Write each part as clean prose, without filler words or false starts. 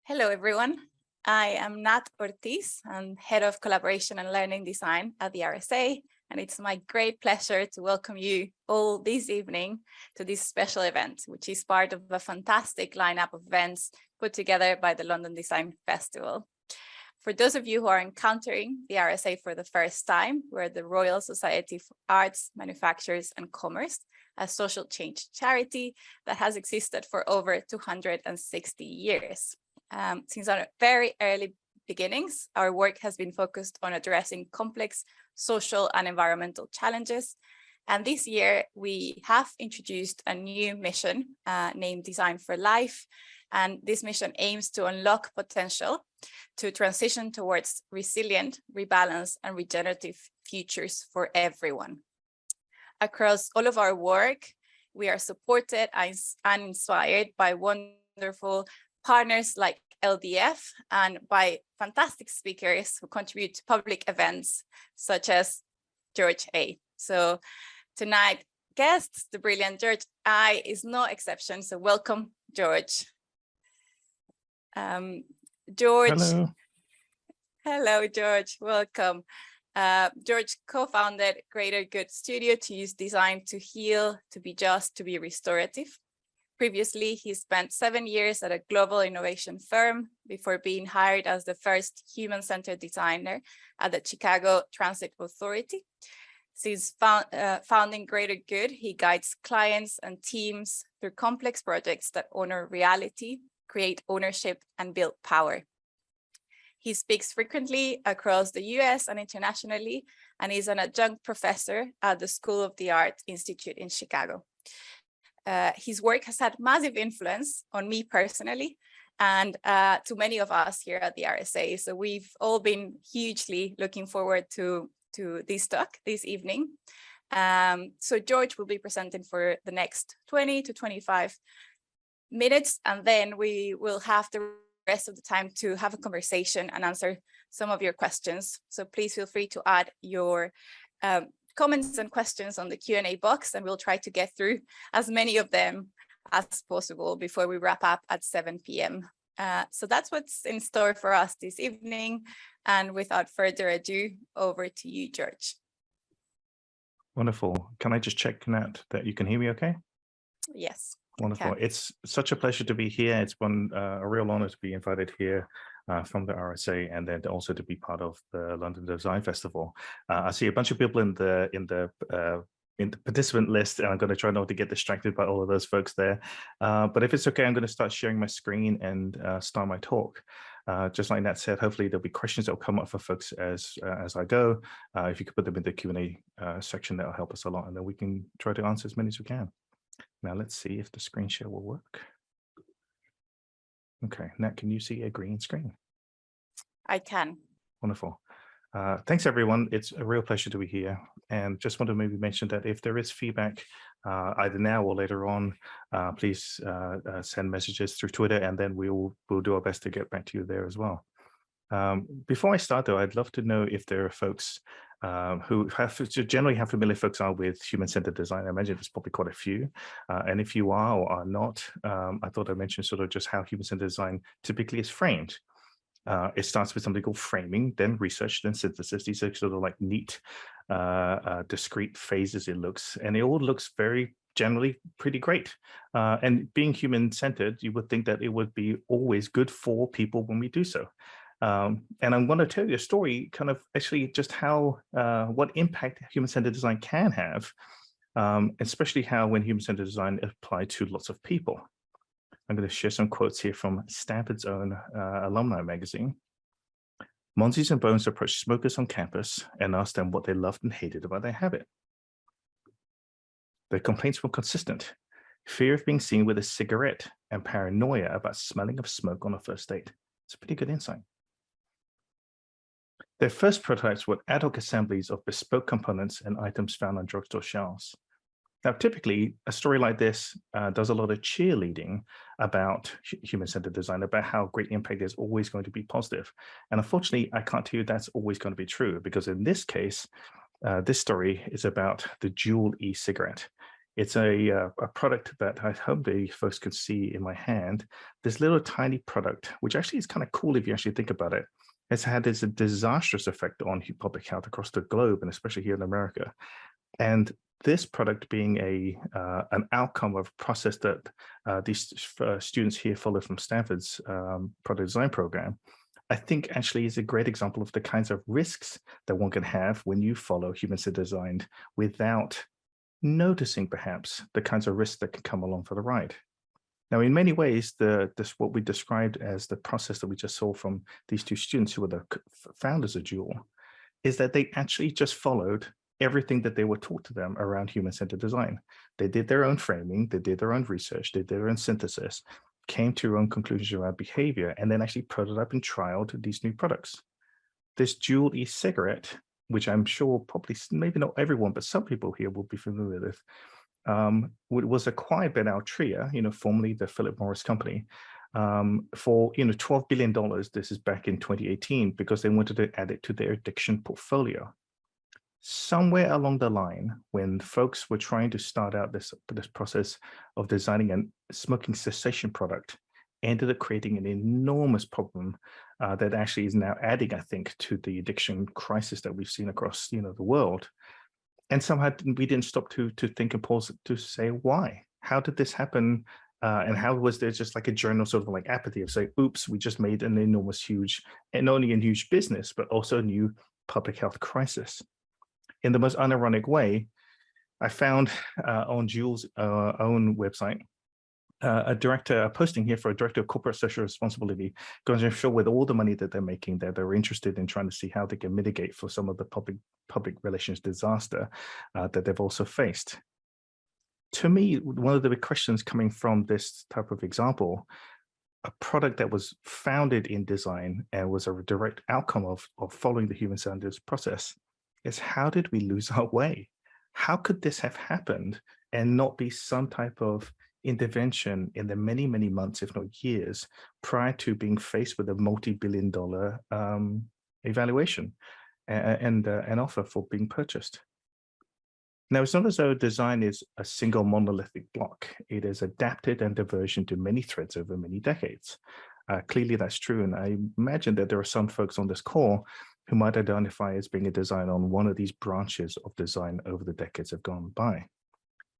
Hello, everyone. I am Nat Ortiz. I'm Head of Collaboration and Learning Design at the RSA, and it's my great pleasure to welcome you all this evening to this special event, which is part of a fantastic lineup of events put together by the London Design Festival. For those of you who are encountering the RSA for the first time, we're the Royal Society for Arts, Manufactures and Commerce, a social change charity that has existed for over 260 years. Since our very early beginnings, our work has been focused on addressing complex social and environmental challenges. And this year, we have introduced a new mission named Design for Life. And this mission aims to unlock potential to transition towards resilient, rebalanced, and regenerative futures for everyone. Across all of our work, we are supported and inspired by wonderful partners like LDF and by fantastic speakers who contribute to public events such as George A. So tonight, guests, the brilliant George I is no exception. So welcome, George. George. Hello, George. Welcome. George co-founded Greater Good Studio to use design to heal, to be just, to be restorative. Previously, he spent 7 years at a global innovation firm before being hired as the first human-centered designer at the Chicago Transit Authority. Since founding Greater Good, he guides clients and teams through complex projects that honor reality, create ownership, and build power. He speaks frequently across the US and internationally, and is an adjunct professor at the School of the Art Institute in Chicago. His work has had massive influence on me personally and to many of us here at the RSA. So we've all been hugely looking forward to this talk this evening. So George will be presenting for the next 20 to 25 minutes, and then we will have the rest of the time to have a conversation and answer some of your questions. So please feel free to add your comments and questions on the Q&A box, and we'll try to get through as many of them as possible before we wrap up at 7 p.m. So that's what's in store for us this evening. And without further ado, over to you, George. Wonderful. Can I just check, Nat, that you can hear me okay? Yes. Wonderful. It's such a pleasure to be here. It's been a real honor to be invited here from the RSA, and then also to be part of the London Design Festival. I see a bunch of people in the participant list, and I'm going to try not to get distracted by all of those folks there. But if it's okay, I'm going to start sharing my screen and start my talk. Just like Nat said, hopefully there'll be questions that will come up for folks as I go. If you could put them in the Q&A section, that'll help us a lot, and then we can try to answer as many as we can. Now let's see if the screen share will work. Okay, Nat, can you see a green screen? I can. Wonderful. Thanks, everyone. It's a real pleasure to be here. And just want to maybe mention that if there is feedback, either now or later on, please send messages through Twitter, and then we'll do our best to get back to you there as well. Before I start, though, I'd love to know if there are folks who generally how familiar folks are with human-centered design. I imagine there's probably quite a few. And if you are or are not, I thought I'd mention sort of just how human-centered design typically is framed. It starts with something called framing, then research, then synthesis. These are sort of like neat, discrete phases it looks, and it all looks very generally pretty great. And being human-centered, you would think that it would be always good for people when we do so. And I'm going to tell you a story, kind of actually just how, what impact human-centered design can have, especially how when human-centered design applied to lots of people. I'm going to share some quotes here from Stanford's own alumni magazine. Monzies and Bones approached smokers on campus and asked them what they loved and hated about their habit. Their complaints were consistent: fear of being seen with a cigarette and paranoia about smelling of smoke on a first date. It's a pretty good insight. Their first prototypes were ad hoc assemblies of bespoke components and items found on drugstore shelves. Now, typically, a story like this does a lot of cheerleading about human-centered design, about how great impact is always going to be positive. And unfortunately, I can't tell you that's always going to be true, because in this case, this story is about the Juul e-cigarette. It's a product that I hope the folks can see in my hand. This little tiny product, which actually is kind of cool if you actually think about it, has had this disastrous effect on public health across the globe, and especially here in America. And this product being an outcome of a process that these students here follow from Stanford's product design program, I think actually is a great example of the kinds of risks that one can have when you follow human-centered design without noticing perhaps the kinds of risks that can come along for the ride. Now, in many ways, what we described as the process that we just saw from these two students who were the founders of Joule is that they actually just followed everything that they were taught to them around human-centered design. They did their own framing, they did their own research, they did their own synthesis, came to their own conclusions around behavior, and then actually prototyped and trialed these new products. This Joule e-cigarette, which I'm sure probably maybe not everyone, but some people here will be familiar with, was acquired by Altria, formerly the Philip Morris company, for $12 billion. This is back in 2018 because they wanted to add it to their addiction portfolio. Somewhere along the line, when folks were trying to start out this process of designing a smoking cessation product, ended up creating an enormous problem that actually is now adding, I think, to the addiction crisis that we've seen across the world. And somehow we didn't stop to think and pause to say why. How did this happen? And how was there just like a general sort of like apathy of saying, oops, we just made an enormous, huge, and not only a huge business, but also a new public health crisis. In the most unironic way, I found on Joule's own website a posting here for a director of corporate social responsibility, going to show with all the money that they're making, that they're interested in trying to see how they can mitigate for some of the public relations disaster that they've also faced. To me, one of the big questions coming from this type of example, a product that was founded in design and was a direct outcome of following the human-centered process, is how did we lose our way? How could this have happened and not be some type of intervention in the many, many months, if not years, prior to being faced with a multi-billion-dollar evaluation and an offer for being purchased? Now, it's not as though design is a single monolithic block. It is adapted and diverged into many threads over many decades. Clearly, that's true. And I imagine that there are some folks on this call who might identify as being a designer on one of these branches of design over the decades have gone by.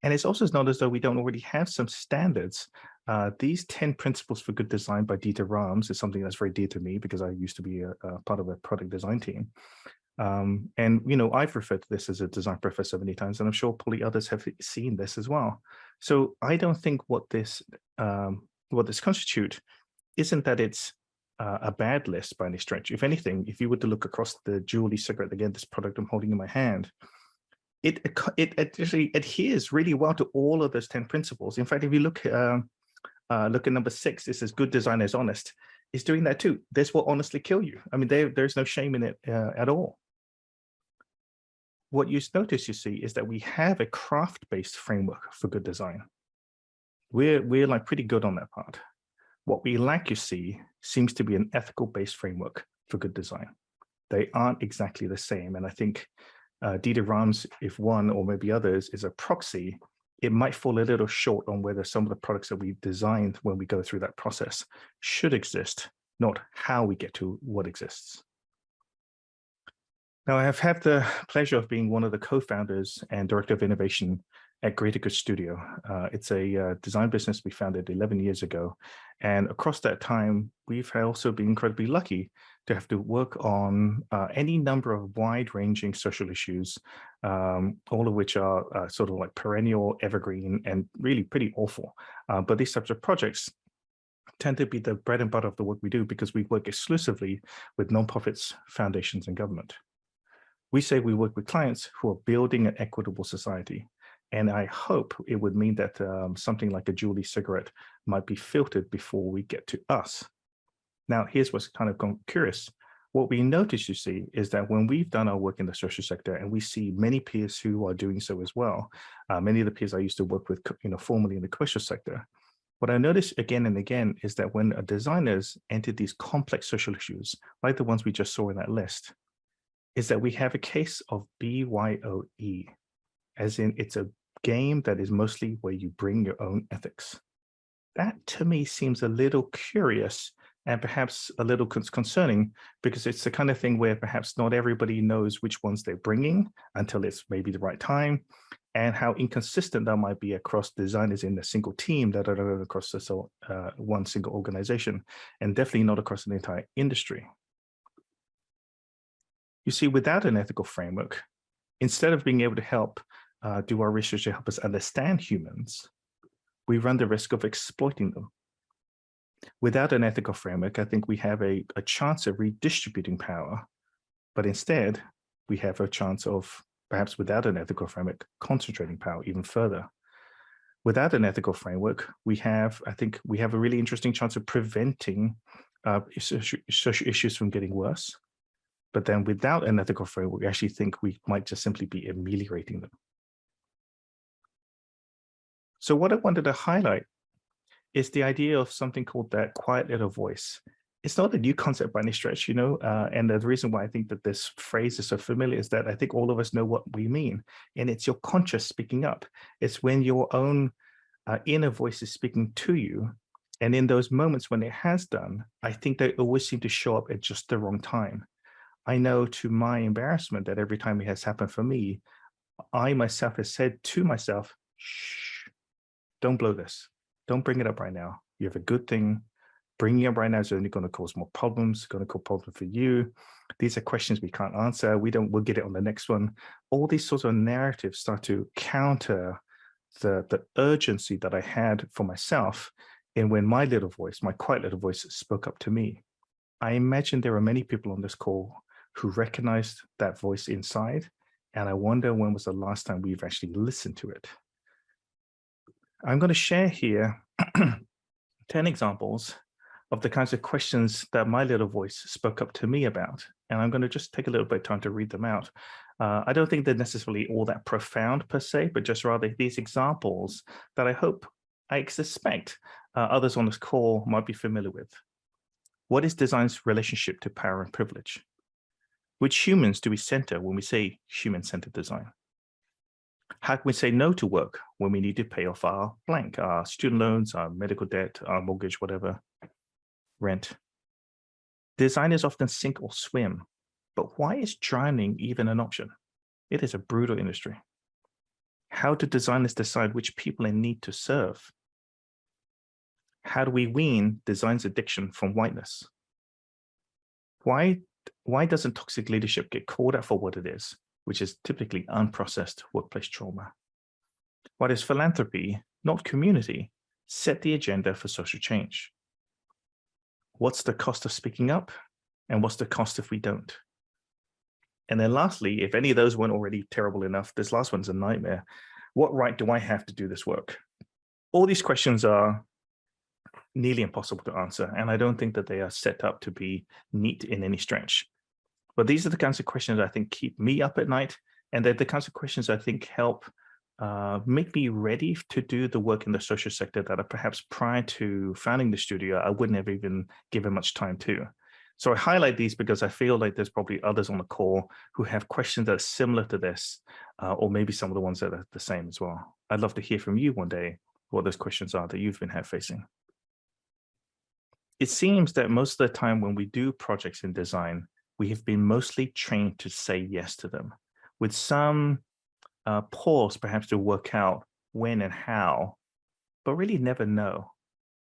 And it's also not as though we don't already have some standards. These 10 principles for good design by Dieter Rams is something that's very dear to me because I used to be a part of a product design team. And I've referred to this as a design professor many times, and I'm sure probably others have seen this as well. So I don't think what this constitutes isn't that it's a bad list by any stretch. If anything, if you were to look across the Joule e-cigarette, again, this product I'm holding in my hand, it actually adheres really well to all of those 10 principles. In fact, if you look at number 6, it says good design is honest. It's doing that too. This will honestly kill you. I mean, there's no shame in it at all. What you notice, you see, is that we have a craft-based framework for good design. We're like pretty good on that part. What we lack, you see, seems to be an ethical-based framework for good design. They aren't exactly the same. And I think Dieter Rams, if one or maybe others, is a proxy, it might fall a little short on whether some of the products that we designed when we go through that process should exist, not how we get to what exists. Now, I have had the pleasure of being one of the co-founders and director of innovation at Greater Good Studio. It's a design business we founded 11 years ago. And across that time, we've also been incredibly lucky to have to work on any number of wide-ranging social issues, all of which are sort of like perennial, evergreen, and really pretty awful. But these types of projects tend to be the bread and butter of the work we do because we work exclusively with nonprofits, foundations, and government. We say we work with clients who are building an equitable society. And I hope it would mean that something like a Joule e-cigarette might be filtered before we get to us. Now, here's what's kind of curious. What we notice, you see, is that when we've done our work in the social sector, and we see many peers who are doing so as well, many of the peers I used to work with, formerly in the commercial sector, what I notice again and again is that when designers enter these complex social issues, like the ones we just saw in that list, is that we have a case of BYOE, as in it's a game that is mostly where you bring your own ethics. That to me seems a little curious and perhaps a little concerning, because it's the kind of thing where perhaps not everybody knows which ones they're bringing until it's maybe the right time, and how inconsistent that might be across designers in a single team that are across one single organization, and definitely not across an entire industry. You see, without an ethical framework, instead of being able to help do our research to help us understand humans, we run the risk of exploiting them. Without an ethical framework, I think we have a chance of redistributing power, but instead we have a chance of, perhaps without an ethical framework, concentrating power even further. Without an ethical framework, I think we have a really interesting chance of preventing social issues from getting worse. But then without an ethical framework, we actually think we might just simply be ameliorating them. So what I wanted to highlight is the idea of something called that quiet little voice. It's not a new concept by any stretch, and the reason why I think that this phrase is so familiar is that I think all of us know what we mean, and it's your conscious speaking up. It's when your own inner voice is speaking to you, and in those moments when it has done, I think they always seem to show up at just the wrong time. I know to my embarrassment that every time it has happened for me, I myself have said to myself, shh, don't blow this. Don't bring it up right now. You have a good thing. Bringing it up right now is only going to cause more problems, going to cause problems for you. These are questions we can't answer. We'll get it on the next one. All these sorts of narratives start to counter the urgency that I had for myself. And when my little voice, my quiet little voice, spoke up to me, I imagine there are many people on this call who recognized that voice inside. And I wonder when was the last time we've actually listened to it. I'm going to share here 10 examples of the kinds of questions that my little voice spoke up to me about. And I'm going to just take a little bit of time to read them out. I don't think they're necessarily all that profound per se, but just rather these examples that I suspect others on this call might be familiar with. What is design's relationship to power and privilege? Which humans do we center when we say human-centered design? How can we say no to work when we need to pay off our blank, our student loans, our medical debt, our mortgage, whatever, rent? Design is often sink or swim, but why is drowning even an option? It is a brutal industry. How do designers decide which people in need to serve? How do we wean design's addiction from whiteness? Why doesn't toxic leadership get called out for what it is, which is typically unprocessed workplace trauma? Why does philanthropy, not community, set the agenda for social change? What's the cost of speaking up? And what's the cost if we don't? And then lastly, if any of those weren't already terrible enough, this last one's a nightmare. What right do I have to do this work? All these questions are nearly impossible to answer, and I don't think that they are set up to be neat in any stretch. But these are the kinds of questions I think keep me up at night, and they're the kinds of questions I think help make me ready to do the work in the social sector that I perhaps prior to founding the studio, I wouldn't have even given much time to. So I highlight these because I feel like there's probably others on the call who have questions that are similar to this, or maybe some of the ones that are the same as well. I'd love to hear from you one day what those questions are that you've been facing. It seems that most of the time when we do projects in design, we have been mostly trained to say yes to them, with some pause perhaps to work out when and how, but really never know.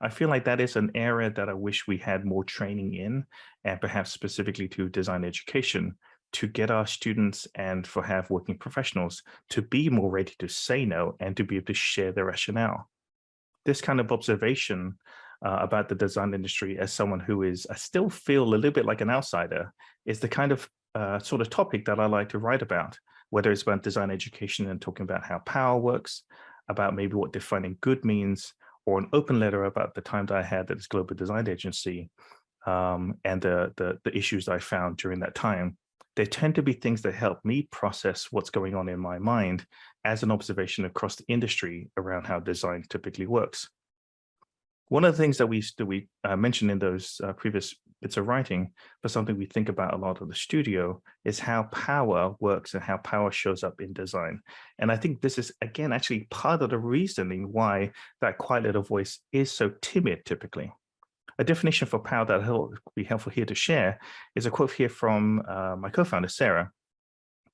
I feel like that is an area that I wish we had more training in, and perhaps specifically to design education, to get our students and for have working professionals to be more ready to say no and to be able to share their rationale. This kind of observation about the design industry as someone who is, I still feel a little bit like an outsider, is the kind of sort of topic that I like to write about, whether it's about design education and talking about how power works, about maybe what defining good means, or an open letter about the time that I had at this global design agency and the issues I found during that time. They tend to be things that help me process what's going on in my mind as an observation across the industry around how design typically works. One of the things that we mentioned in those previous bits of writing, but something we think about a lot at the studio, is how power works and how power shows up in design. And I think this is, again, actually part of the reasoning why that quiet little voice is so timid typically. A definition for power that will be helpful here to share is a quote here from my co-founder, Sarah.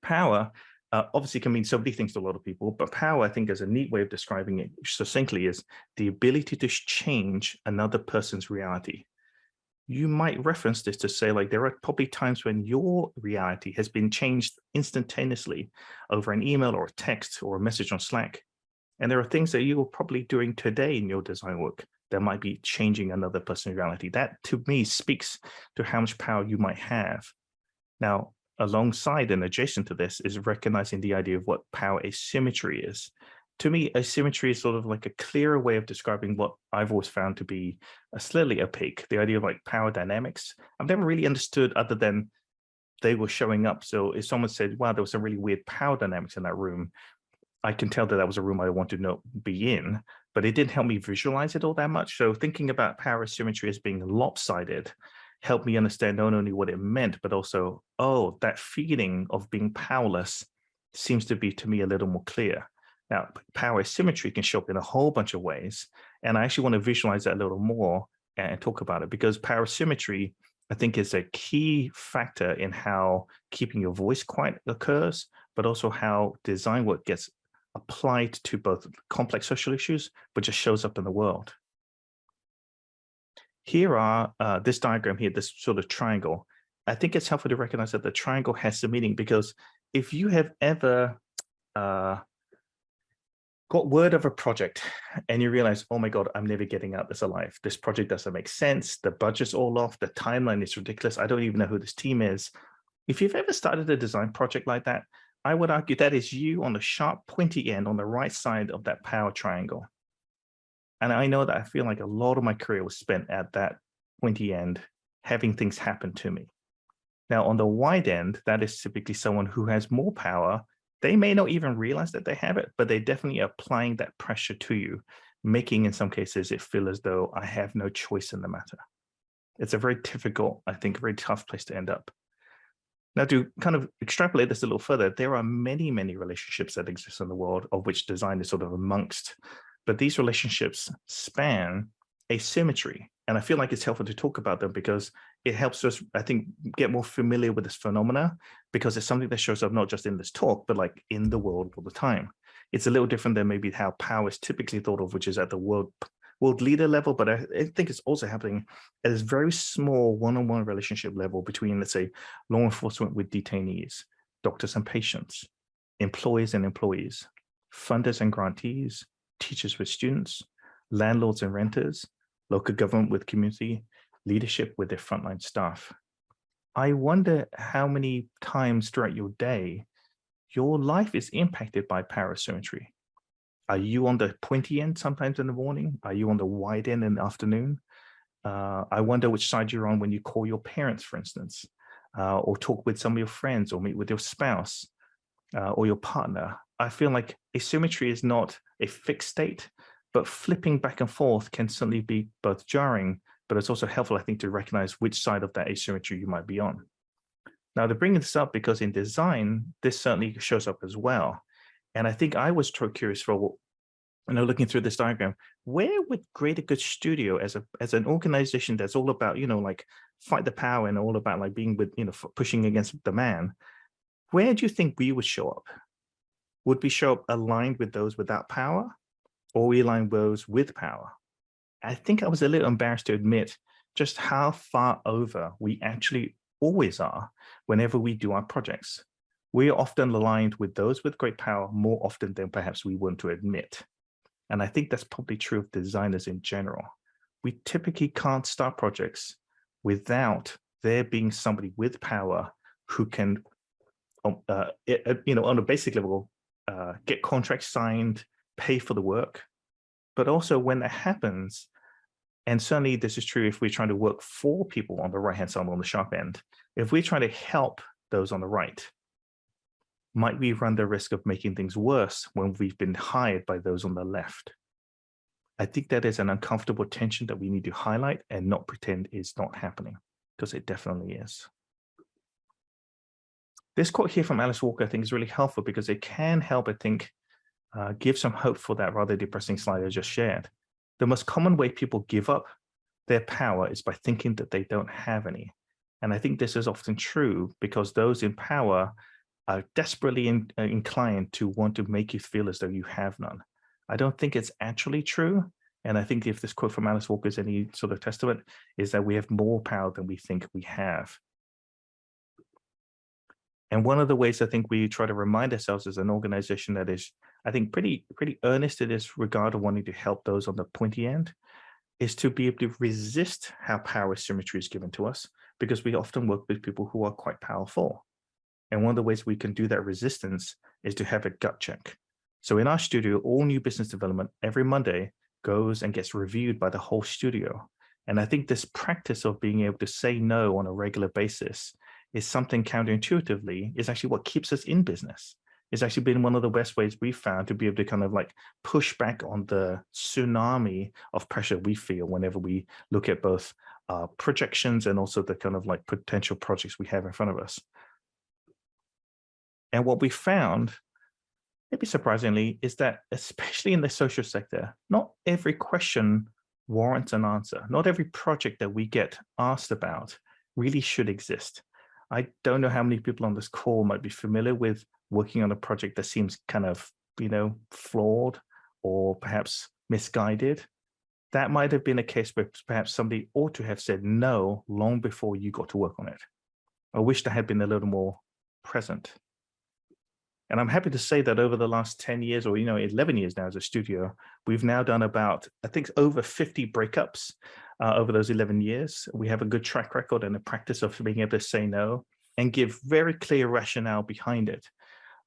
Power obviously can mean so many things to a lot of people, but power, I think, is a neat way of describing it succinctly, is the ability to change another person's reality. You might reference this to say, like, there are probably times when your reality has been changed instantaneously over an email or a text or a message on Slack. And there are things that you are probably doing today in your design work that might be changing another person's reality. That, to me, speaks to how much power you might have. Now, alongside and adjacent to this is recognizing the idea of what power asymmetry is. To me, asymmetry is sort of like a clearer way of describing what I've always found to be a slightly opaque, the idea of like power dynamics. I've never really understood other than they were showing up. So if someone said, wow, there was some really weird power dynamics in that room, I can tell that that was a room I wanted to not be in, but it didn't help me visualize it all that much. So thinking about power asymmetry as being lopsided helped me understand not only what it meant, but also, oh, that feeling of being powerless seems to be, to me, a little more clear. Now, power asymmetry can show up in a whole bunch of ways, and I actually want to visualize that a little more and talk about it, because power asymmetry, I think, is a key factor in how keeping your voice quiet occurs, but also how design work gets applied to both complex social issues, but just shows up in the world. Here are this diagram here, this sort of triangle. I think it's helpful to recognize that the triangle has some meaning, because if you have ever got word of a project and you realize, oh my God, I'm never getting out this alive. This project doesn't make sense. The budget's all off. The timeline is ridiculous. I don't even know who this team is. If you've ever started a design project like that, I would argue that is you on the sharp, pointy end on the right side of that power triangle. And I know that I feel like a lot of my career was spent at that pointy end, having things happen to me. Now, on the wide end, that is typically someone who has more power. They may not even realize that they have it, but they definitely are applying that pressure to you, making, in some cases, it feel as though I have no choice in the matter. It's a very difficult, I think, a very tough place to end up. Now, to kind of extrapolate this a little further, there are many, many relationships that exist in the world, of which design is sort of amongst. But these relationships span asymmetry. And I feel like it's helpful to talk about them because it helps us, I think, get more familiar with this phenomena, because it's something that shows up not just in this talk, but like in the world all the time. It's a little different than maybe how power is typically thought of, which is at the world leader level, but I think it's also happening at this very small one-on-one relationship level between, let's say, law enforcement with detainees, doctors and patients, employers and employees, funders and grantees, teachers with students, landlords and renters, local government with community, leadership with their frontline staff. I wonder how many times throughout your day your life is impacted by power asymmetry. Are you on the pointy end sometimes in the morning? Are you on the wide end in the afternoon? I wonder which side you're on when you call your parents, for instance, or talk with some of your friends, or meet with your spouse or your partner. I feel like asymmetry is not a fixed state, but flipping back and forth can certainly be both jarring, but it's also helpful, I think, to recognize which side of that asymmetry you might be on. Now, to bring this up, because in design, this certainly shows up as well. And I think I was curious for, looking through this diagram, where would Greater Good Studio as an organization that's all about, like fight the power and all about like being with, pushing against the man, where do you think we would show up? Would we show up aligned with those without power, or we align those with power? I think I was a little embarrassed to admit just how far over we actually always are whenever we do our projects. We are often aligned with those with great power more often than perhaps we want to admit. And I think that's probably true of designers in general. We typically can't start projects without there being somebody with power who can, on a basic level, get contracts signed, pay for the work. But also when that happens, and certainly this is true if we're trying to work for people on the right-hand side, on the sharp end, if we're trying to help those on the right, might we run the risk of making things worse when we've been hired by those on the left? I think that is an uncomfortable tension that we need to highlight and not pretend is not happening, because it definitely is. This quote here from Alice Walker, I think, is really helpful because it can help, I think, give some hope for that rather depressing slide I just shared. The most common way people give up their power is by thinking that they don't have any. And I think this is often true because those in power are desperately inclined to want to make you feel as though you have none. I don't think it's actually true. And I think if this quote from Alice Walker is any sort of testament, is that we have more power than we think we have. And one of the ways I think we try to remind ourselves as an organization that is, I think, pretty earnest in this regard of wanting to help those on the pointy end, is to be able to resist how power asymmetry is given to us, because we often work with people who are quite powerful. And one of the ways we can do that resistance is to have a gut check. So in our studio, all new business development every Monday goes and gets reviewed by the whole studio. And I think this practice of being able to say no on a regular basis is something counterintuitively is actually what keeps us in business. It's actually been one of the best ways we've found to be able to kind of like push back on the tsunami of pressure we feel whenever we look at both projections and also the kind of like potential projects we have in front of us. And what we found, maybe surprisingly, is that especially in the social sector, not every question warrants an answer. Not every project that we get asked about really should exist. I don't know how many people on this call might be familiar with working on a project that seems kind of, flawed or perhaps misguided. That might have been a case where perhaps somebody ought to have said no long before you got to work on it. I wish they had been a little more present. And I'm happy to say that over the last 10 years or, 11 years now as a studio, we've now done about, I think, over 50 breakups over those 11 years. We have a good track record and a practice of being able to say no and give very clear rationale behind it.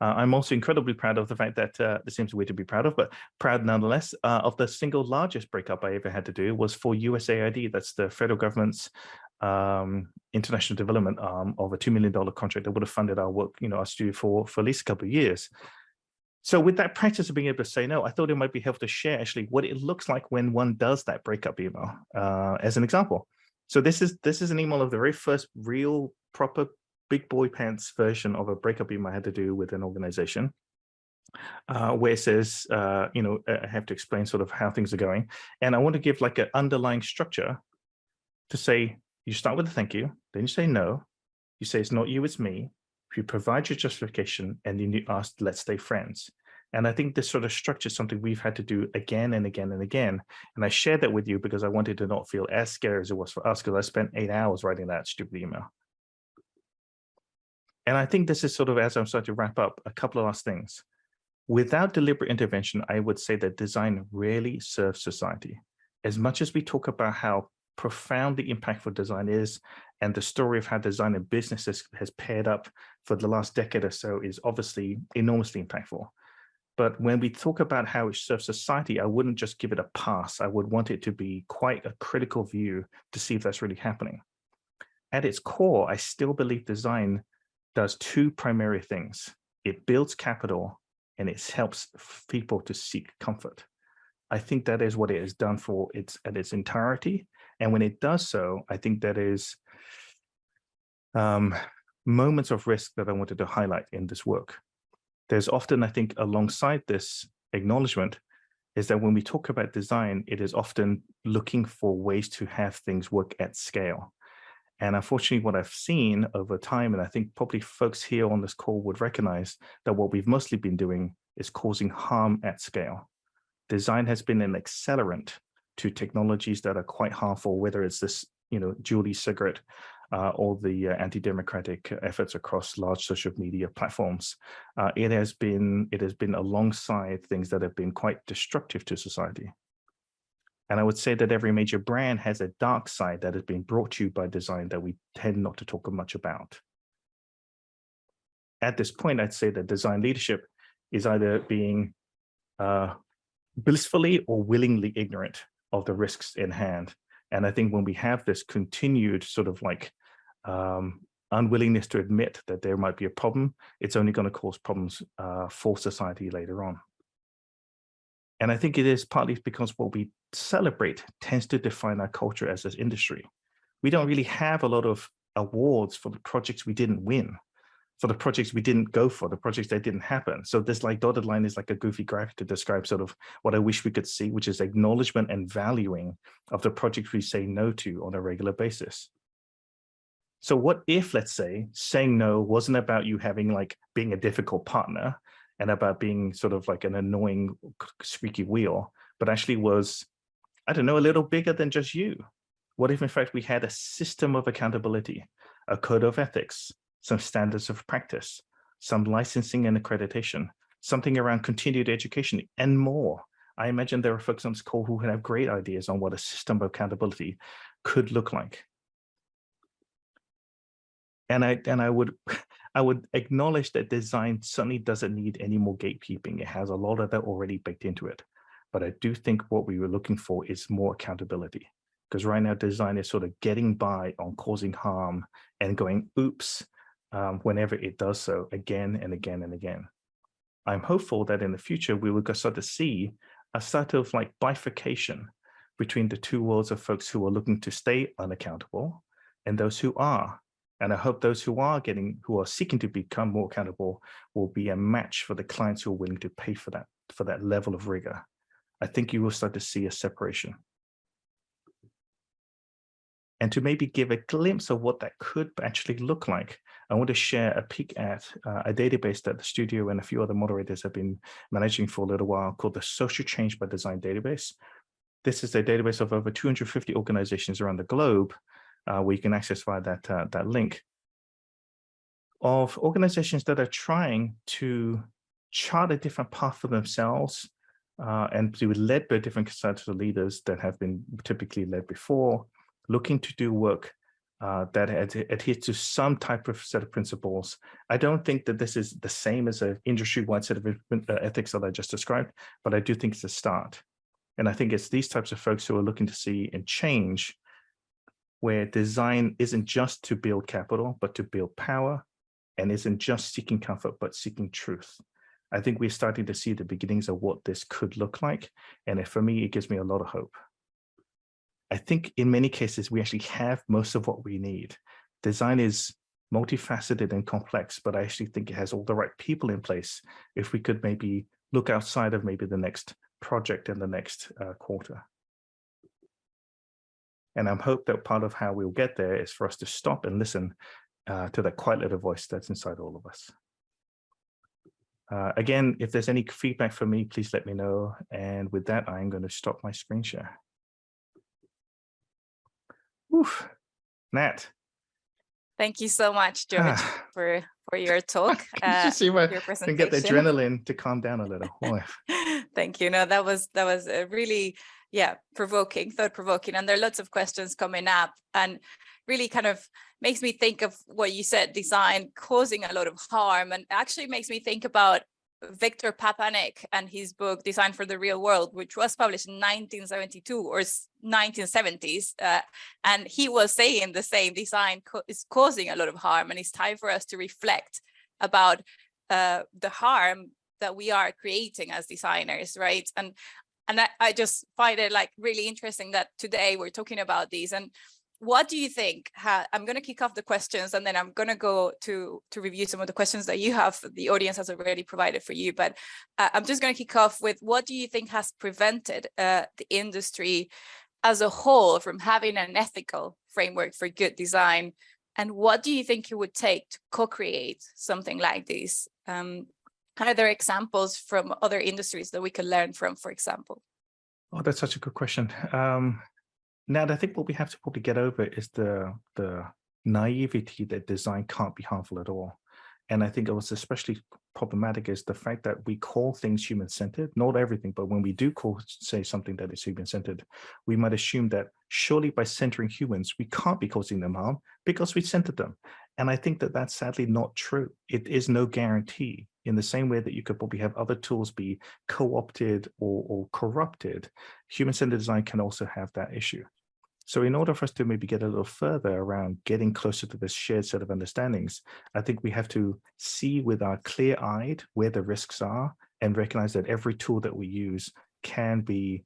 I'm also incredibly proud of the fact that there seems weird to be proud of, but proud nonetheless of the single largest breakup I ever had to do was for USAID. That's the federal government's international development arm of a $2 million contract that would have funded our work, our studio for at least a couple of years. So with that practice of being able to say no, I thought it might be helpful to share actually what it looks like when one does that breakup email as an example. So this is an email of the very first real proper big boy pants version of a breakup email I had to do with an organization. Where it says, I have to explain sort of how things are going. And I want to give like an underlying structure to say, you start with a thank you, then you say no, you say it's not you, it's me, you provide your justification, and then you ask, let's stay friends. And I think this sort of structure is something we've had to do again and again and again. And I shared that with you because I wanted to not feel as scary as it was for us, because I spent 8 hours writing that stupid email. And I think this is sort of, as I'm starting to wrap up, a couple of last things. Without deliberate intervention, I would say that design rarely serves society. As much as we talk about how profoundly impactful design is, and the story of how design and business has paired up for the last decade or so is obviously enormously impactful. But when we talk about how it serves society, I wouldn't just give it a pass. I would want it to be quite a critical view to see if that's really happening. At its core, I still believe design does two primary things. It builds capital and it helps people to seek comfort. I think that is what it has done for its entirety. And when it does so, I think that is moments of risk that I wanted to highlight in this work. There's often, I think, alongside this acknowledgement, is that when we talk about design, it is often looking for ways to have things work at scale. And unfortunately, what I've seen over time, and I think probably folks here on this call would recognize that what we've mostly been doing is causing harm at scale. Design has been an accelerant to technologies that are quite harmful, whether it's this, Julie cigarette or the anti-democratic efforts across large social media platforms. It has been alongside things that have been quite destructive to society. And I would say that every major brand has a dark side that has been brought to you by design that we tend not to talk much about. At this point, I'd say that design leadership is either being blissfully or willingly ignorant of the risks in hand. And I think when we have this continued sort of like unwillingness to admit that there might be a problem, it's only going to cause problems for society later on. And I think it is partly because what we celebrate tends to define our culture as an industry. We don't really have a lot of awards for the projects we didn't win, for the projects we didn't go for, the projects that didn't happen. So this like dotted line is like a goofy graphic to describe sort of what I wish we could see, which is acknowledgement and valuing of the projects we say no to on a regular basis. So what if, let's say, saying no wasn't about you having like being a difficult partner and about being sort of like an annoying squeaky wheel, but actually was, I don't know, a little bigger than just you? What if in fact we had a system of accountability, a code of ethics, some standards of practice, some licensing and accreditation, something around continued education and more? I imagine there are folks on this call who have great ideas on what a system of accountability could look like. And I would acknowledge that design certainly doesn't need any more gatekeeping. It has a lot of that already baked into it. But I do think what we were looking for is more accountability, because right now design is sort of getting by on causing harm and going, oops, whenever it does so again and again and again. I'm hopeful that in the future, we will start to see a sort of like bifurcation between the two worlds of folks who are looking to stay unaccountable and those who are. And I hope those who are seeking to become more accountable will be a match for the clients who are willing to pay for that level of rigor. I think you will start to see a separation. And to maybe give a glimpse of what that could actually look like, I want to share a peek at a database that the studio and a few other moderators have been managing for a little while called the Social Change by Design database. This is a database of over 250 organizations around the globe, where you can access via that link, of organizations that are trying to chart a different path for themselves and to be led by different societal leaders that have been typically led before, looking to do work that adheres to some type of set of principles. I don't think that this is the same as an industry-wide set of ethics that I just described, but I do think it's a start. And I think it's these types of folks who are looking to see and change, where design isn't just to build capital, but to build power, and isn't just seeking comfort, but seeking truth. I think we're starting to see the beginnings of what this could look like. And for me, it gives me a lot of hope. I think in many cases, we actually have most of what we need. Design is multifaceted and complex, but I actually think it has all the right people in place if we could maybe look outside of maybe the next project in the next quarter. And I'm hope that part of how we'll get there is for us to stop and listen to that quiet little voice that's inside all of us. Again, if there's any feedback for me, please let me know. And with that, I'm going to stop my screen share. Oof, Nat. Thank you so much, George, for your talk. You see my, your presentation. Can get the adrenaline to calm down a little. Thank you. No, that was a really, provoking, thought-provoking, and there are lots of questions coming up, and really kind of makes me think of what you said, design causing a lot of harm, and actually makes me think about Victor Papanek and his book Design for the Real World, which was published in 1972 or 1970s, and he was saying the same: design is causing a lot of harm, and it's time for us to reflect about the harm that we are creating as designers, right? And I just find it like really interesting that today we're talking about these. And what do you think? I'm going to kick off the questions, and then I'm going to go to review some of the questions that you have, the audience has already provided for you. But I'm just going to kick off with, what do you think has prevented the industry as a whole from having an ethical framework for good design? And what do you think it would take to co-create something like this? Are there examples from other industries that we could learn from, for example? Oh, that's such a good question. Now, I think what we have to probably get over is the naivety that design can't be harmful at all. And I think it was especially problematic is the fact that we call things human-centered, not everything, but when we do say something that is human-centered, we might assume that surely by centering humans, we can't be causing them harm because we centered them. And I think that that's sadly not true. It is no guarantee. In the same way that you could probably have other tools be co-opted or corrupted, human-centered design can also have that issue. So in order for us to maybe get a little further around getting closer to this shared set of understandings, I think we have to see with our clear-eyed where the risks are and recognize that every tool that we use can be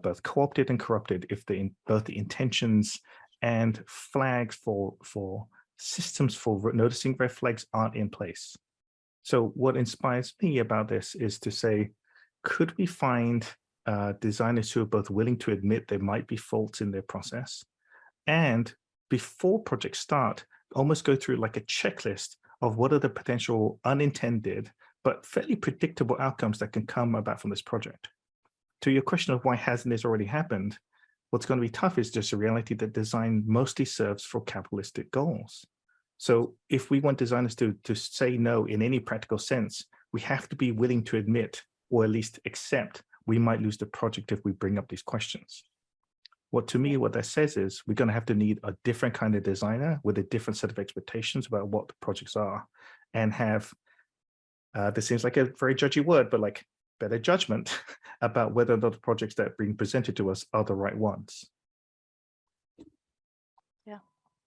both co-opted and corrupted if both the intentions and flags for systems for noticing red flags aren't in place. So what inspires me about this is to say, could we find designers who are both willing to admit there might be faults in their process, and before projects start, almost go through like a checklist of what are the potential unintended but fairly predictable outcomes that can come about from this project. To your question of why hasn't this already happened, what's going to be tough is just a reality that design mostly serves for capitalistic goals. So if we want designers to say no in any practical sense, we have to be willing to admit, or at least accept, we might lose the project if we bring up these questions. What that says is we're going to have to need a different kind of designer with a different set of expectations about what the projects are, and have, this seems like a very judgy word, but like better judgment about whether or not the projects that are being presented to us are the right ones.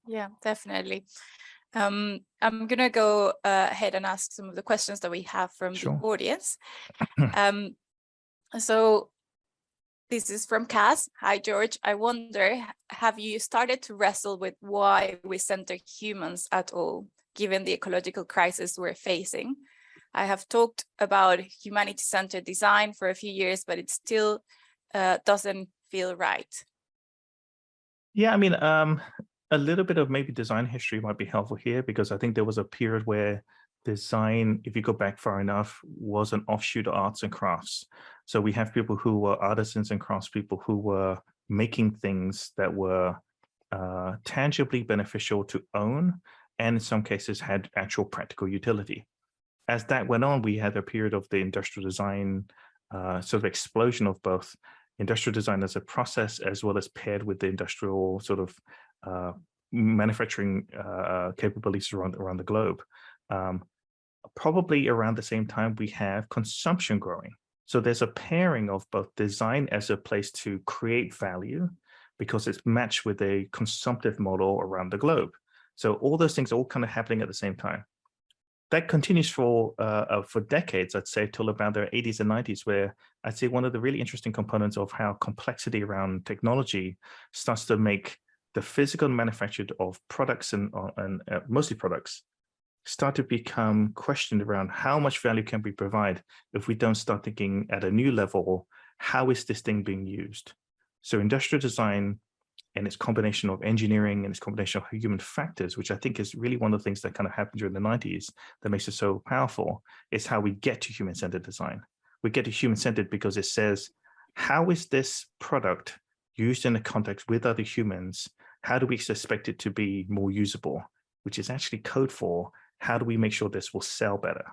Yeah, definitely. I'm going to go ahead and ask some of the questions that we have from the audience. So this is from Cass. Hi, George. I wonder, have you started to wrestle with why we center humans at all, given the ecological crisis we're facing? I have talked about humanity-centered design for a few years, but it still doesn't feel right. Yeah, I mean, a little bit of maybe design history might be helpful here, because I think there was a period where design, if you go back far enough, was an offshoot of arts and crafts. So we have people who were artisans and craftspeople who were making things that were tangibly beneficial to own, and in some cases had actual practical utility. As that went on, we had a period of the industrial design sort of explosion of both industrial design as a process, as well as paired with the industrial sort of manufacturing capabilities around the globe. Probably around the same time, we have consumption growing. So there's a pairing of both design as a place to create value, because it's matched with a consumptive model around the globe. So all those things are all kind of happening at the same time. That continues for decades, I'd say, till about the 80s and 90s, where I'd say one of the really interesting components of how complexity around technology starts to make the physical manufacture of products and mostly products start to become questioned around how much value can we provide if we don't start thinking at a new level, how is this thing being used? So industrial design and its combination of engineering and its combination of human factors, which I think is really one of the things that kind of happened during the 90s that makes it so powerful, is how we get to human-centered design. We get to human-centered because it says, how is this product used in a context with other humans? How do we expect it to be more usable? Which is actually code for how do we make sure this will sell better?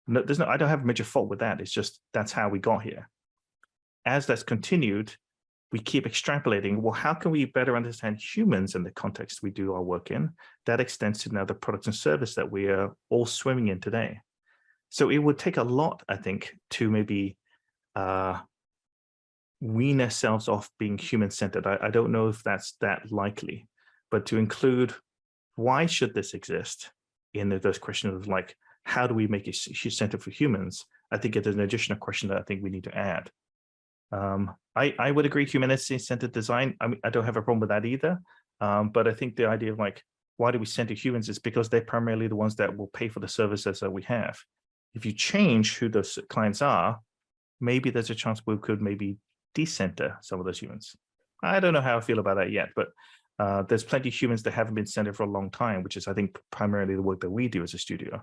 No, I don't have a major fault with that. It's just that's how we got here. As that's continued, we keep extrapolating, well, how can we better understand humans in the context we do our work in? That extends to now the products and service that we are all swimming in today. So it would take a lot, I think, to maybe wean ourselves off being human-centered. I don't know if that's that likely, but to include why should this exist in those questions of like, how do we make it centered for humans? I think it's an additional question that I think we need to add. I would agree humanity-centered design. I mean, I don't have a problem with that either. But I think the idea of like, why do we center humans is because they're primarily the ones that will pay for the services that we have. If you change who those clients are, maybe there's a chance we could maybe decenter some of those humans. I don't know how I feel about that yet, but there's plenty of humans that haven't been centered for a long time, which is, I think, primarily the work that we do as a studio.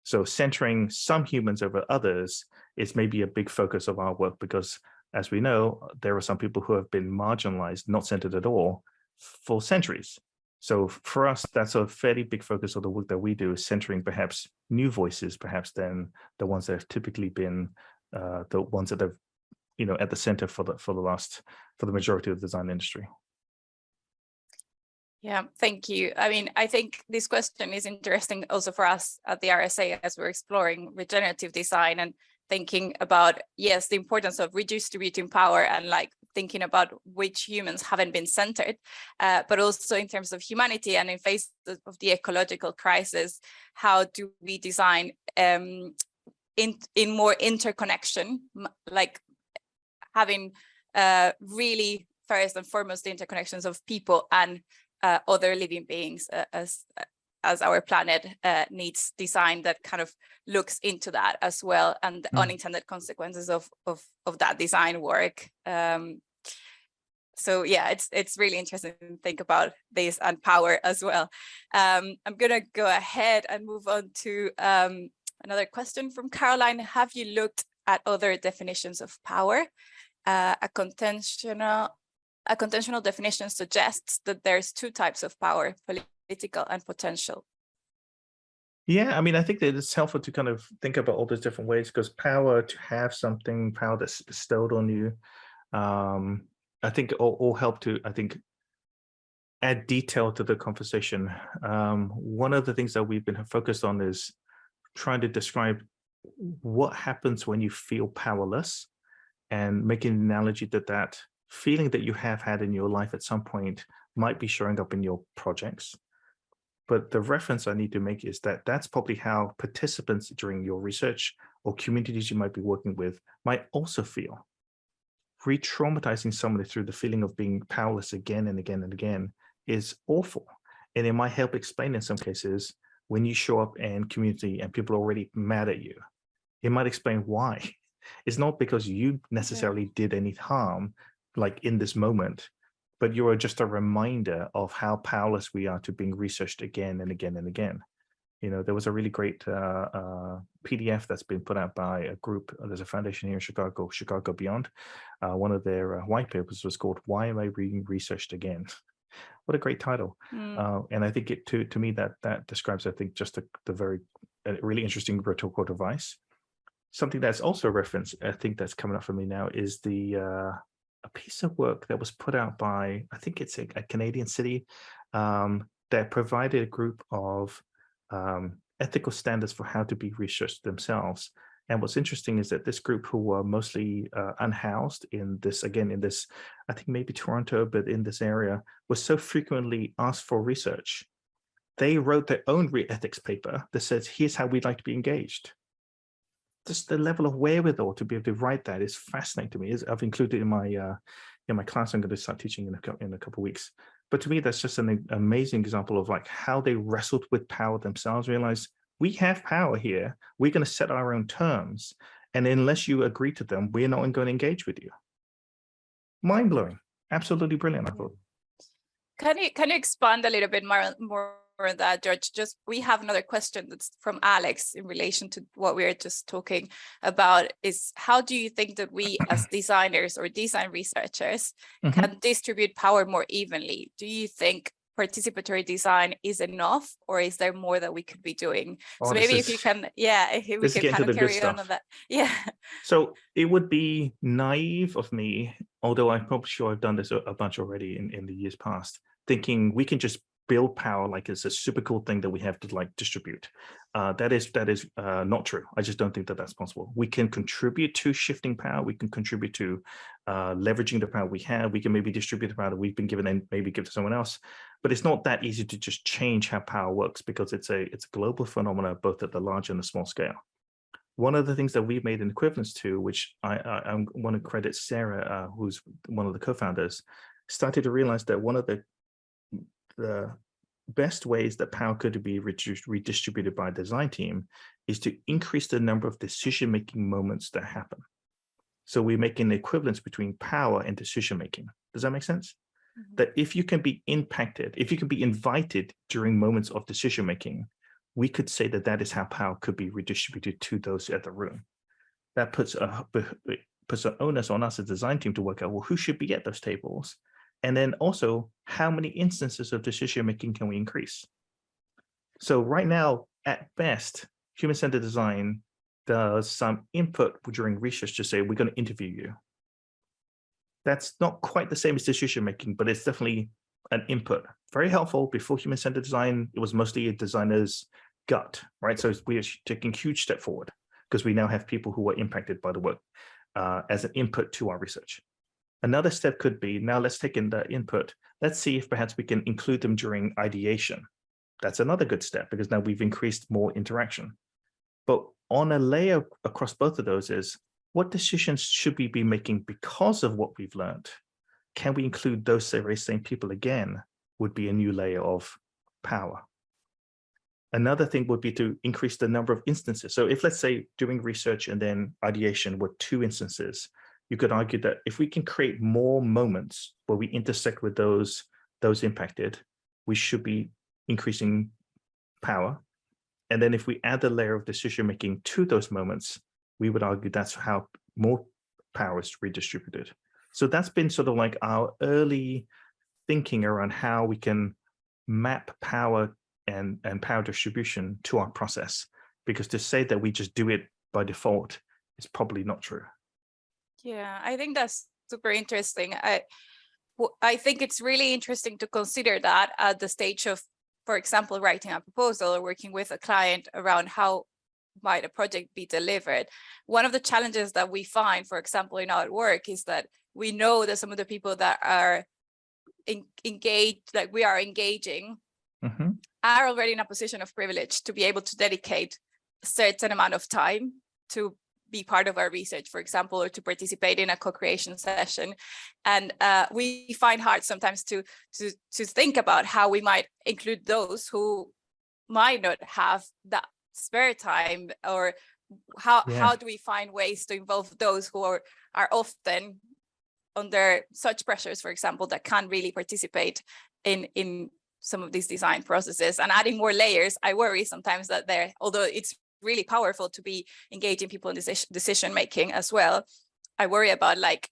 So centering some humans over others is maybe a big focus of our work, because as we know, there are some people who have been marginalized, not centered at all, for centuries. So for us, that's a fairly big focus of the work that we do, is centering perhaps new voices, perhaps than the ones that have typically been the ones that have, at the center for the majority of the design industry. Yeah, thank you. I mean, I think this question is interesting also for us at the RSA as we're exploring regenerative design and thinking about, yes, the importance of redistributing power and like thinking about which humans haven't been centered, but also in terms of humanity and in face of the ecological crisis, how do we design in more interconnection, like having really first and foremost the interconnections of people and other living beings as our planet needs design that kind of looks into that as well, and the unintended consequences of that design work. So yeah, it's really interesting to think about this and power as well. I'm gonna go ahead and move on to another question from Caroline. Have you looked at other definitions of power? A contentional definition suggests that there's two types of power, political and potential. Yeah, I mean, I think that it's helpful to kind of think about all those different ways, because power, to have something, power that's bestowed on you, I think all help to, I think, add detail to the conversation. One of the things that we've been focused on is trying to describe what happens when you feel powerless, and making an analogy that feeling that you have had in your life at some point might be showing up in your projects. But the reference I need to make is that that's probably how participants during your research or communities you might be working with might also feel. Re-traumatizing somebody through the feeling of being powerless again and again and again is awful. And it might help explain in some cases when you show up in community and people are already mad at you. It might explain why. It's not because you necessarily did any harm, like in this moment, but you are just a reminder of how powerless we are to being researched again and again and again. You know, there was a really great PDF that's been put out by a group. There's a foundation here in Chicago, Chicago Beyond. One of their white papers was called "Why Am I Being Researched Again?" What a great title. And I think it to me that describes, I think, just the very really interesting rhetorical device. Something that's also referenced, I think that's coming up for me now, is a piece of work that was put out by, I think it's a Canadian city, that provided a group of ethical standards for how to be researched themselves. And what's interesting is that this group, who were mostly unhoused in this, I think maybe Toronto, but in this area, was so frequently asked for research. They wrote their own ethics paper that says, here's how we'd like to be engaged. Just the level of wherewithal to be able to write that is fascinating to me. I've included in my class I'm going to start teaching in a couple of weeks. But to me, that's just an amazing example of like how they wrestled with power themselves, realized we have power here. We're going to set our own terms. And unless you agree to them, we're not going to engage with you. Mind blowing. Absolutely brilliant, I thought. Can you expand a little bit more on that, George? Just, we have another question that's from Alex in relation to what we were just talking about, is how do you think that we as designers or design researchers can distribute power more evenly? Do you think participatory design is enough, or is there more that we could be doing? So maybe if you can, if we can kind of carry on that. Yeah. So it would be naive of me, although I'm probably sure I've done this a bunch already in the years past, thinking we can just build power like it's a super cool thing that we have to like distribute. That is not true. I just don't think that that's possible. We can contribute to shifting power. We can contribute to leveraging the power we have. We can maybe distribute the power that we've been given and maybe give to someone else. But it's not that easy to just change how power works, because it's a global phenomenon, both at the large and the small scale. One of the things that we've made an equivalence to, which I want to credit Sarah, who's one of the co-founders, started to realize that one of the best ways that power could be redistributed by a design team is to increase the number of decision-making moments that happen. So we're making the equivalence between power and decision-making. Does that make sense? That if you can be impacted, if you can be invited during moments of decision-making, we could say that that is how power could be redistributed to those at the room. That puts an onus on us as a design team to work out, well, who should be at those tables? And then also, how many instances of decision-making can we increase? So right now, at best, human-centered design does some input during research to say, we're going to interview you. That's not quite the same as decision-making, but it's definitely an input. Very helpful. Before human-centered design, it was mostly a designer's gut, right? So we are taking a huge step forward because we now have people who are impacted by the work as an input to our research. Another step could be, now let's take in the input. Let's see if perhaps we can include them during ideation. That's another good step, because now we've increased more interaction. But on a layer across both of those is, what decisions should we be making because of what we've learned? Can we include those very same people again? Would be a new layer of power. Another thing would be to increase the number of instances. So if, let's say, doing research and then ideation were 2 instances, you could argue that if we can create more moments where we intersect with those impacted, we should be increasing power. And then if we add the layer of decision making to those moments, we would argue that's how more power is redistributed. So that's been sort of like our early thinking around how we can map power and power distribution to our process, because to say that we just do it by default is probably not true. Yeah, I think that's super interesting. I think it's really interesting to consider that at the stage of, for example, writing a proposal or working with a client around how might a project be delivered. One of the challenges that we find, for example, in our work is that we know that some of the people that are engaged, that we are engaging, are already in a position of privilege to be able to dedicate a certain amount of time to be part of our research, for example, or to participate in a co-creation session. And we find hard sometimes to think about how we might include those who might not have that spare time, or how do we find ways to involve those who are often under such pressures, for example, that can't really participate in some of these design processes. And adding more layers, I worry sometimes that although it's really powerful to be engaging people in decision making as well, I worry about like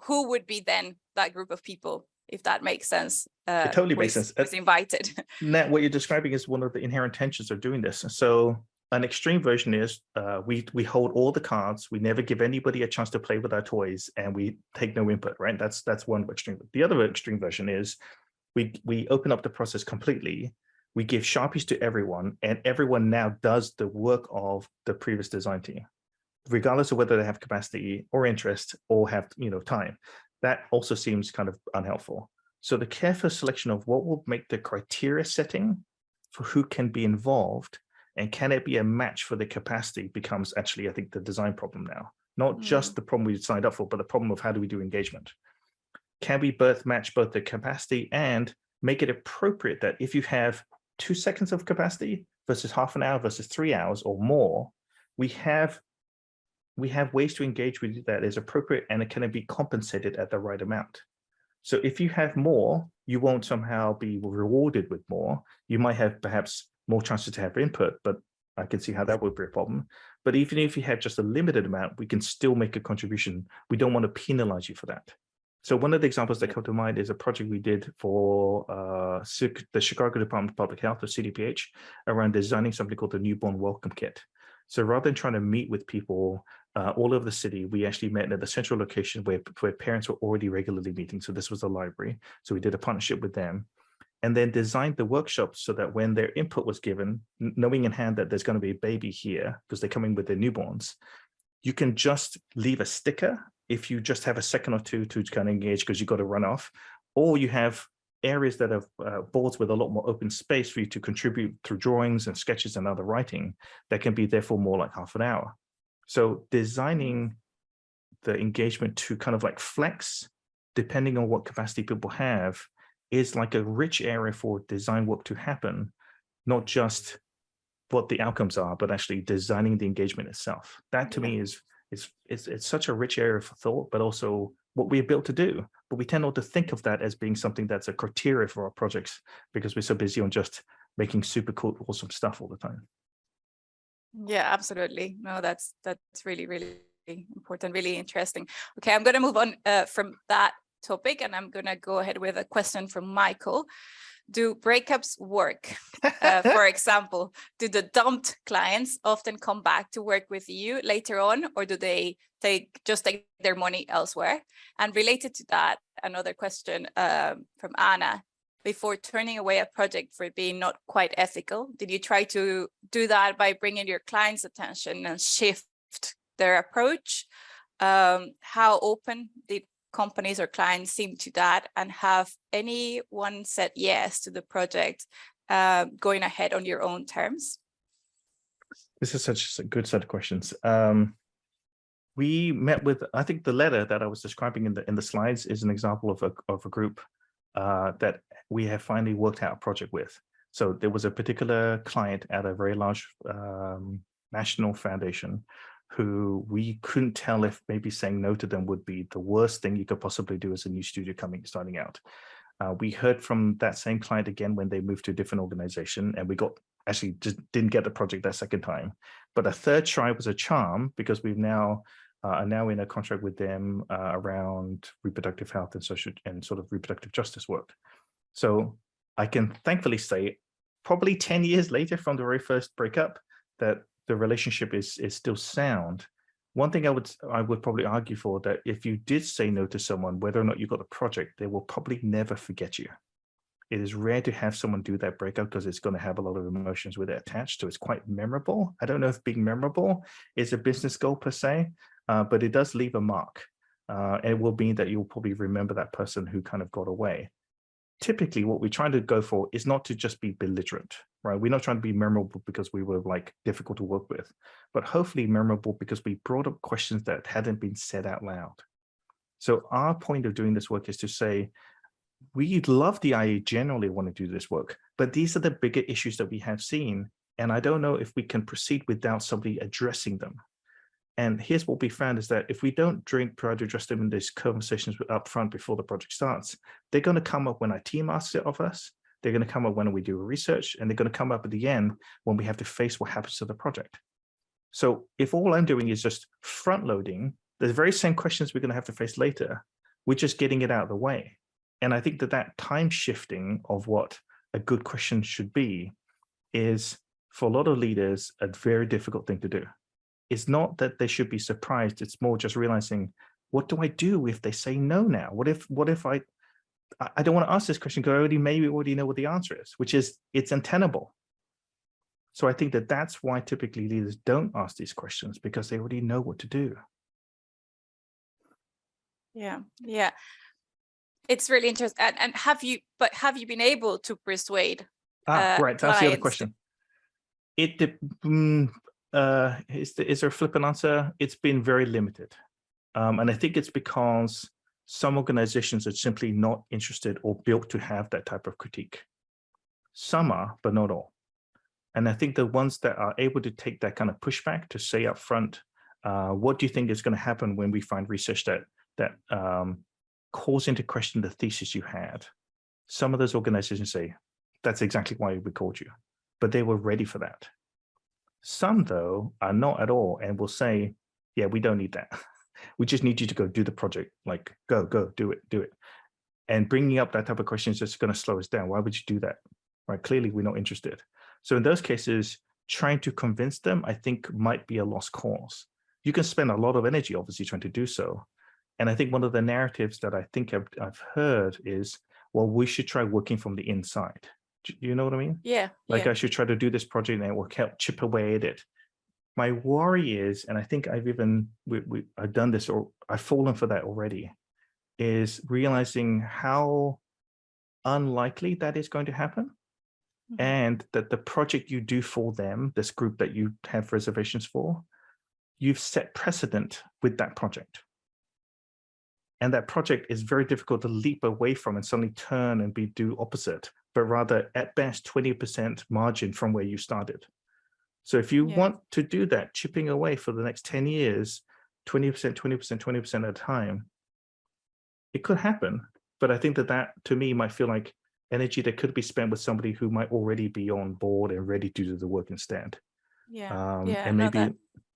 who would be then that group of people, if that makes sense. It totally makes sense. Was invited. Nat, what you're describing is one of the inherent tensions of doing this. So an extreme version is we hold all the cards, we never give anybody a chance to play with our toys, and we take no input, right? That's one extreme. The other extreme version is we open up the process completely, we give Sharpies to everyone, and everyone now does the work of the previous design team, regardless of whether they have capacity or interest or have time. That also seems kind of unhelpful. So the careful selection of what will make the criteria setting for who can be involved and can it be a match for the capacity becomes actually, I think, the design problem now. Not just the problem we signed up for, but the problem of how do we do engagement. Can we match both the capacity and make it appropriate that if you have 2 seconds of capacity versus half an hour versus 3 hours or more, we have ways to engage with you that is appropriate, and it can be compensated at the right amount. So if you have more, you won't somehow be rewarded with more. You might have perhaps more chances to have input, but I can see how that would be a problem. But even if you have just a limited amount, we can still make a contribution. We don't want to penalize you for that. So one of the examples that come to mind is a project we did for the Chicago Department of Public Health, or CDPH, around designing something called the Newborn Welcome Kit. So rather than trying to meet with people all over the city, we actually met at the central location where parents were already regularly meeting. So this was a library. So we did a partnership with them, and then designed the workshop so that when their input was given, knowing in hand that there's going to be a baby here because they're coming with their newborns, you can just leave a sticker if you just have a second or two to kind of engage because you've got to run off, or you have areas that have boards with a lot more open space for you to contribute through drawings and sketches and other writing that can be therefore more like half an hour. So designing the engagement to kind of like flex depending on what capacity people have is like a rich area for design work to happen, not just what the outcomes are, but actually designing the engagement itself. That to me is it's such a rich area for thought, but also what we're built to do. But we tend not to think of that as being something that's a criteria for our projects because we're so busy on just making super cool, awesome stuff all the time. Yeah, absolutely. No, that's really, really important, really interesting. Okay, I'm going to move on from that topic, and I'm going to go ahead with a question from Michael. Do breakups work? For example, do the dumped clients often come back to work with you later on, or do they just take their money elsewhere? And related to that, another question from Anna. Before turning away a project for being not quite ethical, did you try to do that by bringing your clients' attention and shift their approach? How open did companies or clients seem to that, and have anyone said yes to the project going ahead on your own terms? This is such a good set of questions. we met with, I think the letter that I was describing in the slides is an example of a group that we have finally worked out a project with. So there was a particular client at a very large national foundation who we couldn't tell if maybe saying no to them would be the worst thing you could possibly do as a new studio starting out. We heard from that same client again when they moved to a different organization, and we actually just didn't get the project that second time. But a third try was a charm, because we've now are now in a contract with them around reproductive health and social and sort of reproductive justice work. So I can thankfully say, probably 10 years later from the very first breakup, that the relationship is still sound. One thing I would probably argue for, that if you did say no to someone, whether or not you got the project, they will probably never forget you. It is rare to have someone do that breakup because it's going to have a lot of emotions with it attached. So it's quite memorable. I don't know if being memorable is a business goal per se, but it does leave a mark. And it will mean that you'll probably remember that person who kind of got away. Typically, what we're trying to go for is not to just be belligerent, right? We're not trying to be memorable because we were like difficult to work with, but hopefully memorable because we brought up questions that hadn't been said out loud. So our point of doing this work is to say, we love the idea, generally want to do this work, but these are the bigger issues that we have seen. And I don't know if we can proceed without somebody addressing them. And here's what we found is that if we don't try to address them in these conversations up front before the project starts, they're going to come up when our team asks it of us. They're going to come up when we do research, and they're going to come up at the end when we have to face what happens to the project. So if all I'm doing is just front loading the very same questions we're going to have to face later, we're just getting it out of the way. And I think that time shifting of what a good question should be is, for a lot of leaders, a very difficult thing to do. It's not that they should be surprised. It's more just realizing, what do I do if they say no now? What if I don't want to ask this question because I maybe already know what the answer is, which is it's untenable. So I think that's why typically leaders don't ask these questions, because they already know what to do. Yeah. It's really interesting. And have you been able to persuade right, that's the other question. Is there a flippant answer? It's been very limited. And I think it's because some organizations are simply not interested or built to have that type of critique. Some are, but not all. And I think the ones that are able to take that kind of pushback to say up front, what do you think is going to happen when we find research that calls into question the thesis you had? Some of those organizations say, that's exactly why we called you, but they were ready for that. Some, though, are not at all and will say, yeah, we don't need that. We just need you to go do the project, like go, do it. And bringing up that type of question is just going to slow us down. Why would you do that? Right? Clearly, we're not interested. So in those cases, trying to convince them, I think, might be a lost cause. You can spend a lot of energy, obviously, trying to do so. And I think one of the narratives that I think I've heard is, well, we should try working from the inside. Do you know what I mean? Yeah. Like I should try to do this project and it will help chip away at it. My worry is, and I think I've even, I've done this, or I've fallen for that already, is realizing how unlikely that is going to happen. Mm-hmm. And that the project you do for them, this group that you have reservations for, you've set precedent with that project. And that project is very difficult to leap away from and suddenly turn and do opposite, but rather at best 20% margin from where you started. So if you want to do that, chipping away for the next 10 years, 20%, 20%, 20% at a time, it could happen. But I think that to me might feel like energy that could be spent with somebody who might already be on board and ready to do the work instead. And maybe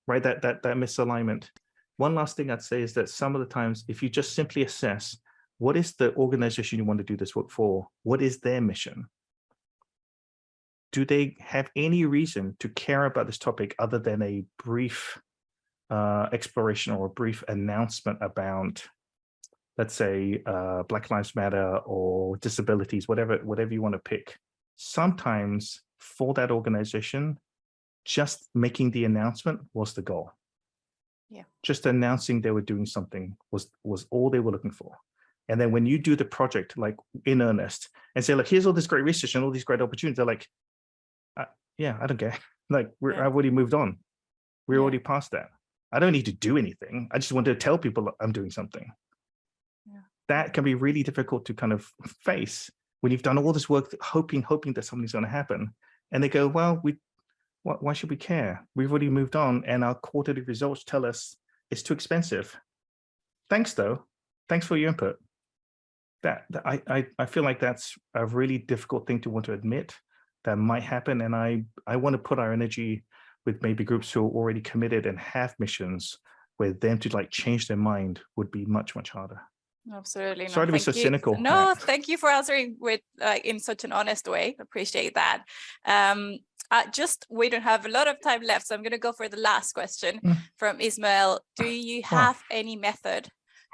right, that misalignment. One last thing I'd say is that some of the times, if you just simply assess, what is the organization you want to do this work for? What is their mission? Do they have any reason to care about this topic other than a brief exploration or a brief announcement about, let's say, Black Lives Matter or disabilities, whatever you want to pick? Sometimes for that organization, just making the announcement was the goal. Yeah. Just announcing they were doing something was all they were looking for. And then when you do the project like in earnest and say, like, here's all this great research and all these great opportunities, they're like, yeah, I don't care. Like I've already moved on. We're already past that. I don't need to do anything. I just want to tell people I'm doing something. Yeah. That can be really difficult to kind of face when you've done all this work, hoping that something's going to happen. And they go, well, why should we care? We've already moved on, and our quarterly results tell us it's too expensive. Thanks, though. Thanks for your input. I feel like that's a really difficult thing to want to admit that might happen. And I want to put our energy with maybe groups who are already committed and have missions, where them to like change their mind would be much harder. Absolutely. Sorry to be so cynical. No, thank you for answering with in such an honest way. Appreciate that. We don't have a lot of time left, so I'm going to go for the last question from Ismail. Do you have any method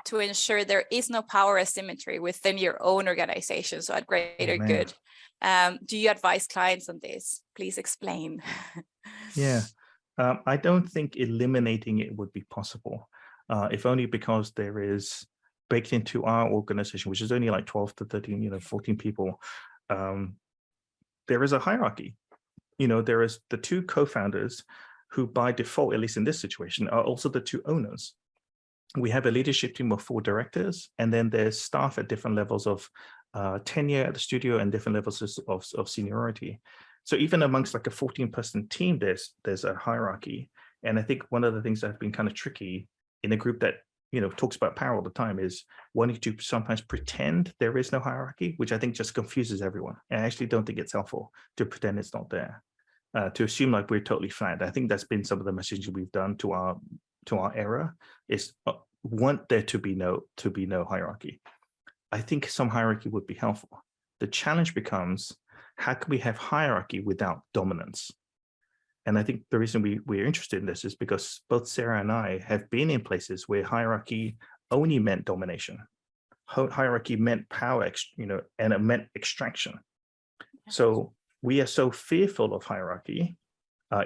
to ensure there is no power asymmetry within your own organization, so at greater good? Do you advise clients on this? Please explain. Yeah, I don't think eliminating it would be possible, if only because there is baked into our organization, which is only like 12 to 13, 14 people. There is a hierarchy. There is the two co-founders who by default, at least in this situation, are also the two owners. We have a leadership team of 4 directors, and then there's staff at different levels of tenure at the studio and different levels of seniority. So even amongst like a 14-person team, there's a hierarchy. And I think one of the things that have been kind of tricky in a group that talks about power all the time is wanting to sometimes pretend there is no hierarchy, which I think just confuses everyone. And I actually don't think it's helpful to pretend it's not there, to assume like we're totally flat. I think that's been some of the messaging we've done to our era is want there to be no hierarchy. I think some hierarchy would be helpful. The challenge becomes, how can we have hierarchy without dominance? And I think the reason we're interested in this is because both Sarah and I have been in places where hierarchy only meant domination. Hierarchy meant power, and it meant extraction. So we are so fearful of hierarchy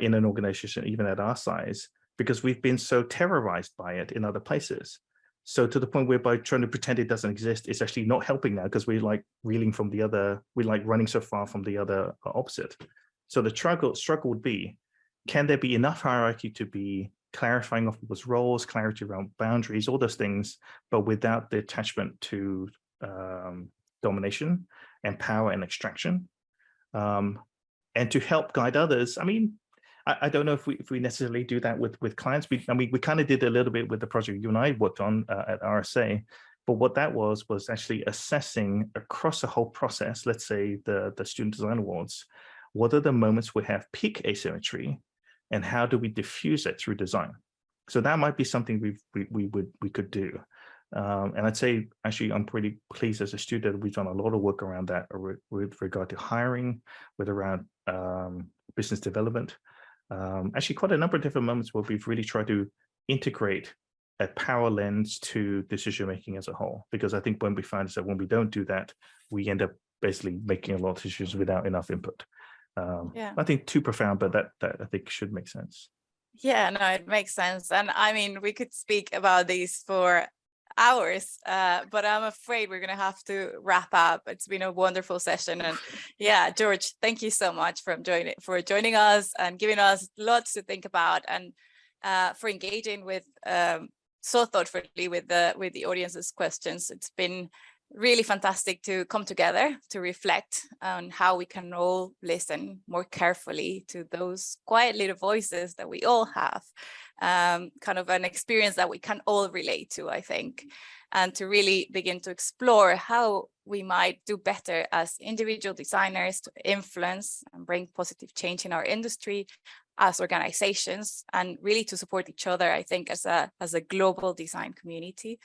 in an organization, even at our size, because we've been so terrorized by it in other places. So to the point where by trying to pretend it doesn't exist, it's actually not helping now, because we're like reeling from the other, we're like running so far from the other opposite. So the struggle would be, can there be enough hierarchy to be clarifying of people's roles, clarity around boundaries, all those things, but without the attachment to domination and power and extraction, and to help guide others. I mean, I don't know if we necessarily do that with clients. We kind of did a little bit with the project you and I worked on at RSA, but what that was actually assessing across the whole process. Let's say the Student Design Awards, what are the moments we have peak asymmetry, and how do we diffuse it through design? So that might be something we could do. And I'd say, actually, I'm pretty pleased as a student, we've done a lot of work around that with regard to hiring, around business development. Actually, quite a number of different moments where we've really tried to integrate a power lens to decision making as a whole. Because I think when we find is that when we don't do that, we end up basically making a lot of decisions without enough input. Nothing too profound, but that I think should make sense. Yeah, no, it makes sense. And I mean, we could speak about these for hours, but I'm afraid we're going to have to wrap up. It's been a wonderful session. And yeah, George, thank you so much for joining us and giving us lots to think about, and for engaging with so thoughtfully with the audience's questions. It's been really fantastic to come together to reflect on how we can all listen more carefully to those quiet little voices that we all have, kind of an experience that we can all relate to, I think, and to really begin to explore how we might do better as individual designers to influence and bring positive change in our industry, as organizations, and really to support each other, I think, as a global design community.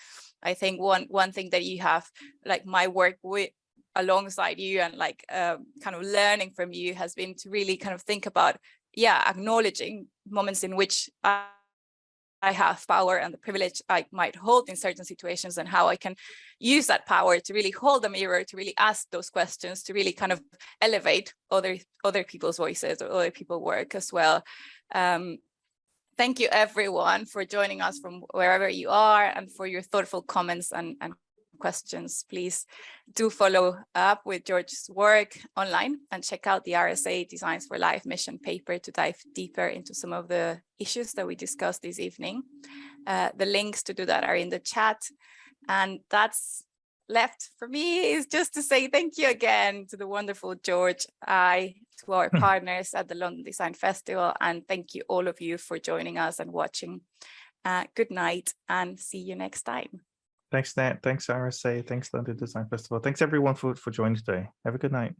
I think one thing that you have, like my work with alongside you and like kind of learning from you, has been to really kind of think about, acknowledging moments in which I have power and the privilege I might hold in certain situations, and how I can use that power to really hold a mirror, to really ask those questions, to really kind of elevate other people's voices or other people's work as well. Thank you everyone for joining us from wherever you are, and for your thoughtful comments and questions, please do follow up with George's work online and check out the RSA Designs for Life mission paper to dive deeper into some of the issues that we discussed this evening. The links to do that are in the chat. And that's left for me is just to say thank you again to the wonderful George, to our partners at the London Design Festival, and thank you all of you for joining us and watching. Good night and see you next time. Thanks, Nat. Thanks, RSA. Thanks, London Design Festival. Thanks, everyone, for joining today. Have a good night.